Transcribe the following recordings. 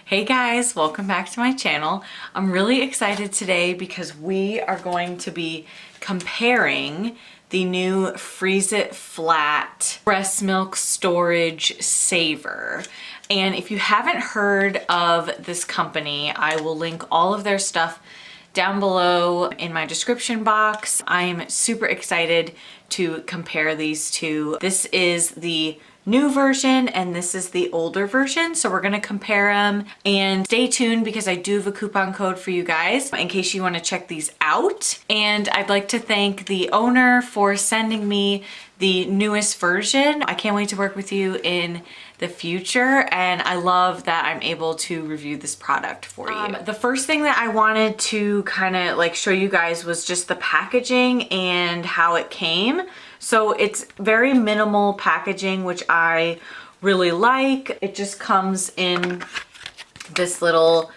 Hey guys, welcome back to my channel. I'm really excited today because we are going to be comparing the new Freeze It Flat breast milk storage saver. And if you haven't heard of this company, I will link all of their stuff down below in my description box. I'm super excited to compare these two. This is the new version and this is the older version, so we're gonna compare them. And stay tuned because I do have a coupon code for you guys in case you want to check these out. And I'd like to thank the owner for sending me the newest version. I can't wait to work with you in the future, and I love that I'm able to review this product for you. The first thing that I wanted to kind of like show you guys was just the packaging and how it came. So it's very minimal packaging, which I really like. It just comes in this little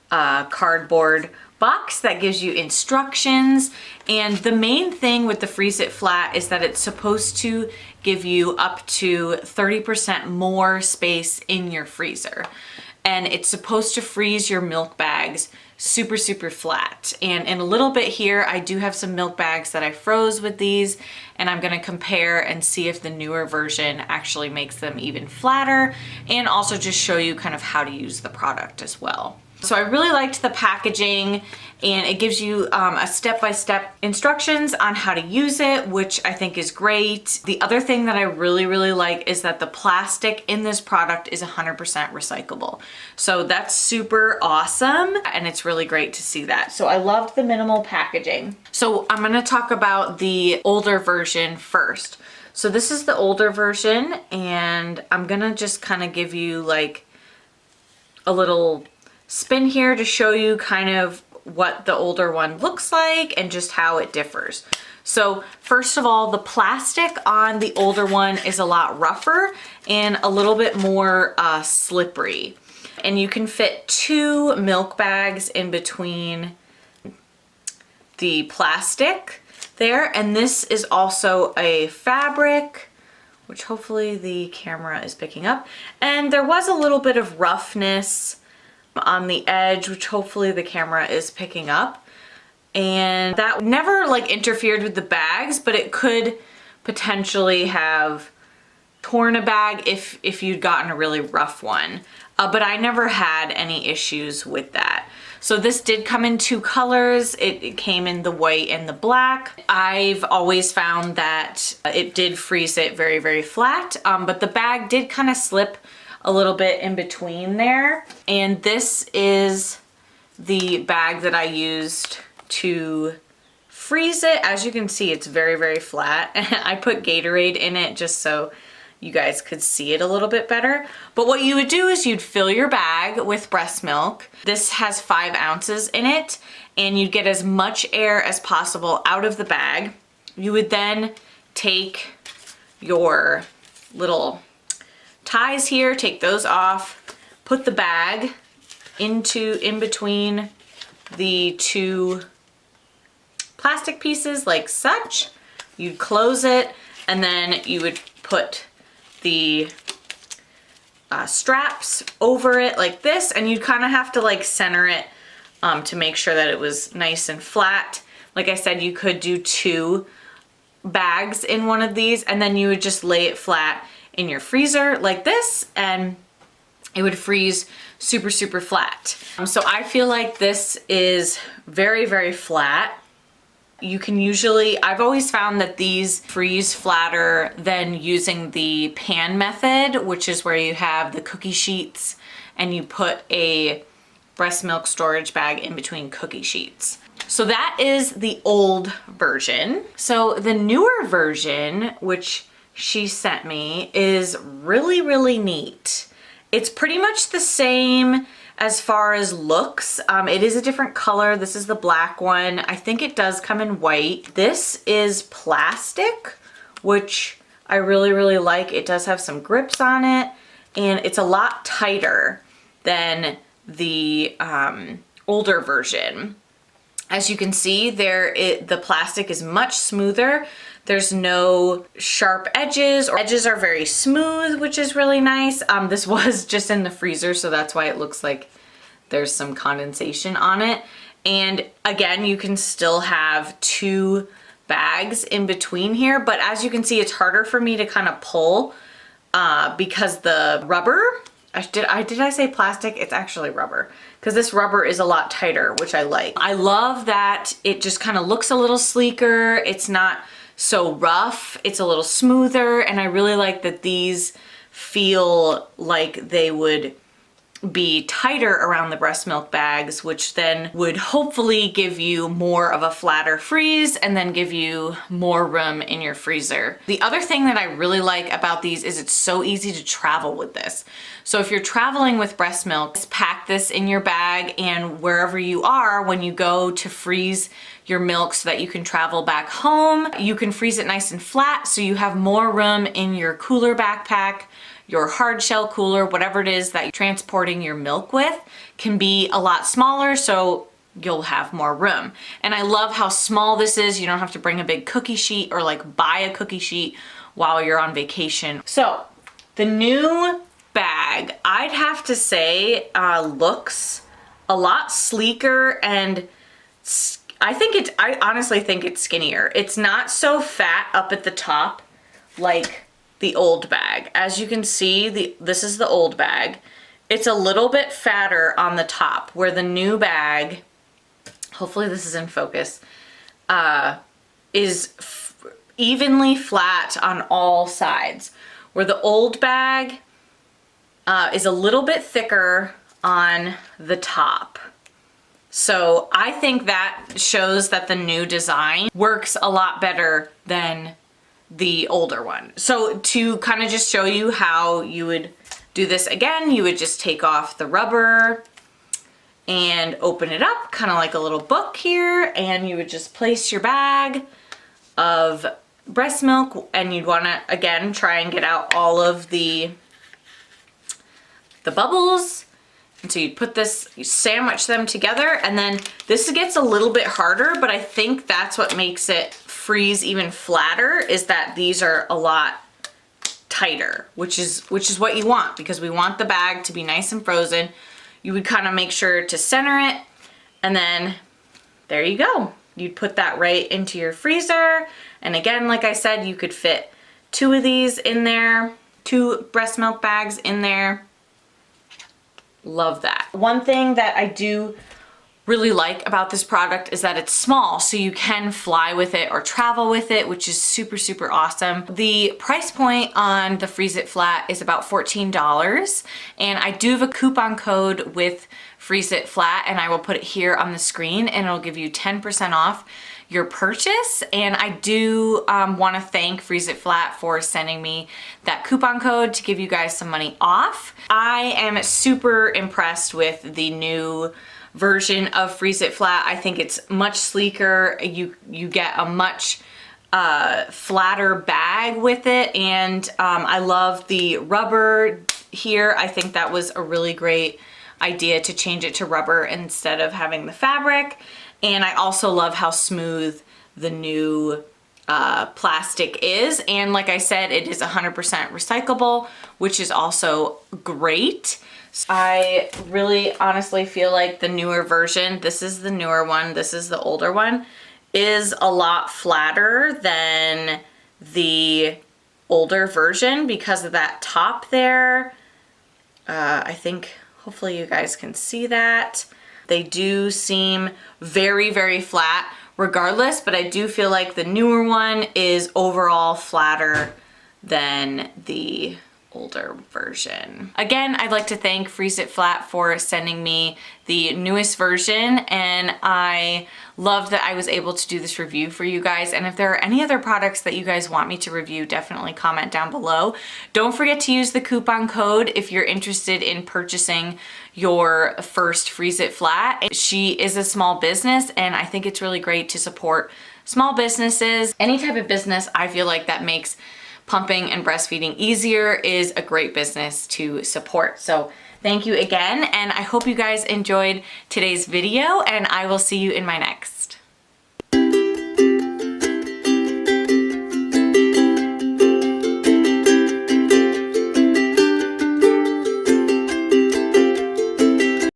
cardboard box that gives you instructions. And the main thing with the Freeze It Flat is that it's supposed to give you up to 30% more space in your freezer. And it's supposed to freeze your milk bags super flat. And in a little bit here, I do have some milk bags that I froze with these, and I'm gonna compare and see if the newer version actually makes them even flatter, and also just show you kind of how to use the product as well. So I really liked the packaging, and it gives you a step-by-step instructions on how to use it, which I think is great. The other thing that I really like is that the plastic in this product is 100% recyclable. So that's super awesome, and it's really great to see that. So I loved the minimal packaging. So I'm gonna talk about the older version first. So this is the older version, and I'm gonna just kind of give you like a little spin here to show you kind of what the older one looks like and just how it differs. So first of all, the plastic on the older one is a lot rougher and a little bit more slippery. And you can fit 2 milk bags in between the plastic there. And this is also a fabric, which hopefully the camera is picking up. And there was a little bit of roughness on the edge, which hopefully the camera is picking up. And that never like interfered with the bags, but it could potentially have torn a bag if you'd gotten a really rough one. But I never had any issues with that. So this did come in 2 colors. It came in the white and the black. I've always found that it did freeze it very flat, but the bag did kind of slip a little bit in between there. And this is the bag that I used to freeze it. As you can see, it's very flat. I put Gatorade in it just so you guys could see it a little bit better. But what you would do is you'd fill your bag with breast milk. This has 5 ounces in it, and you'd get as much air as possible out of the bag. You would then take your little ties here, take those off, put the bag in between the 2 plastic pieces like such. You'd close it, and then you would put the straps over it like this, and you kind of have to like center it to make sure that it was nice and flat. Like I said, you could do 2 bags in one of these, and then you would just lay it flat in your freezer like this, and it would freeze super flat. So I feel like this is very flat. You can usually, I've always found that these freeze flatter than using the pan method, which is where you have the cookie sheets and you put a breast milk storage bag in between cookie sheets. So that is the old version. So the newer version, which she sent me, is really neat. It's pretty much the same as far as looks. It is a different color. This is the black one. I think it does come in white. This is plastic, which I really like. It does have some grips on it, and it's a lot tighter than the older version. As you can see there, the plastic is much smoother There's no sharp edges, or edges are very smooth, which is really nice. This was just in the freezer, so that's why it looks like there's some condensation on it. And again, you can still have 2 bags in between here, but as you can see, it's harder for me to kind of pull because the rubber, did I say plastic? It's actually rubber, because this rubber is a lot tighter, which I like. I love that it just kind of looks a little sleeker. It's not so rough, it's a little smoother, and I really like that these feel like they would be tighter around the breast milk bags, which then would hopefully give you more of a flatter freeze and then give you more room in your freezer. The other thing that I really like about these is it's so easy to travel with this. So if you're traveling with breast milk, just pack this in your bag, and wherever you are, when you go to freeze your milk so that you can travel back home, you can freeze it nice and flat so you have more room in your cooler backpack. Your hard shell cooler, whatever it is that you're transporting your milk with, can be a lot smaller, so you'll have more room. And I love how small this is. You don't have to bring a big cookie sheet or like buy a cookie sheet while you're on vacation. So the new bag, I'd have to say, looks a lot sleeker, and I honestly think it's skinnier. It's not so fat up at the top like the old bag. As you can see, this is the old bag. It's a little bit fatter on the top, where the new bag, hopefully this is in focus, is evenly flat on all sides, where the old bag is a little bit thicker on the top. So I think that shows that the new design works a lot better than the older one. So to kind of just show you how you would do this again, you would just take off the rubber and open it up, kind of like a little book here, and you would just place your bag of breast milk, and you'd want to, again, try and get out all of the bubbles. And so you'd put this, you sandwich them together, and then this gets a little bit harder, but I think that's what makes it freeze even flatter, is that these are a lot tighter, which is what you want, because we want the bag to be nice and frozen. You would kind of make sure to center it, and then there you go. You'd put that right into your freezer. And again, like I said, you could fit 2 of these in there, 2 breast milk bags in there. Love that. One thing that I do really like about this product is that it's small, so you can fly with it or travel with it, which is super, super awesome. The price point on the Freeze It Flat is about $14, and I do have a coupon code with Freeze It Flat, and I will put it here on the screen, and it'll give you 10% off your purchase. And I do want to thank Freeze It Flat for sending me that coupon code to give you guys some money off. I am super impressed with the new version of Freeze It Flat. I think it's much sleeker. You get a much flatter bag with it, and I love the rubber here. I think that was a really great idea to change it to rubber instead of having the fabric. And I also love how smooth the new plastic is. And like I said, it is 100% recyclable, which is also great. I really honestly feel like the newer version, this is the newer one, this is the older one, is a lot flatter than the older version because of that top there. I think hopefully you guys can see that. They do seem very, very flat regardless, but I do feel like the newer one is overall flatter than the older version. Again, I'd like to thank Freeze It Flat for sending me the newest version, and I love that I was able to do this review for you guys. And if there are any other products that you guys want me to review, definitely comment down below. Don't forget to use the coupon code if you're interested in purchasing your first Freeze It Flat. She is a small business, and I think it's really great to support small businesses. Any type of business I feel like that makes pumping and breastfeeding easier is a great business to support. So thank you again, and I hope you guys enjoyed today's video, and I will see you in my next.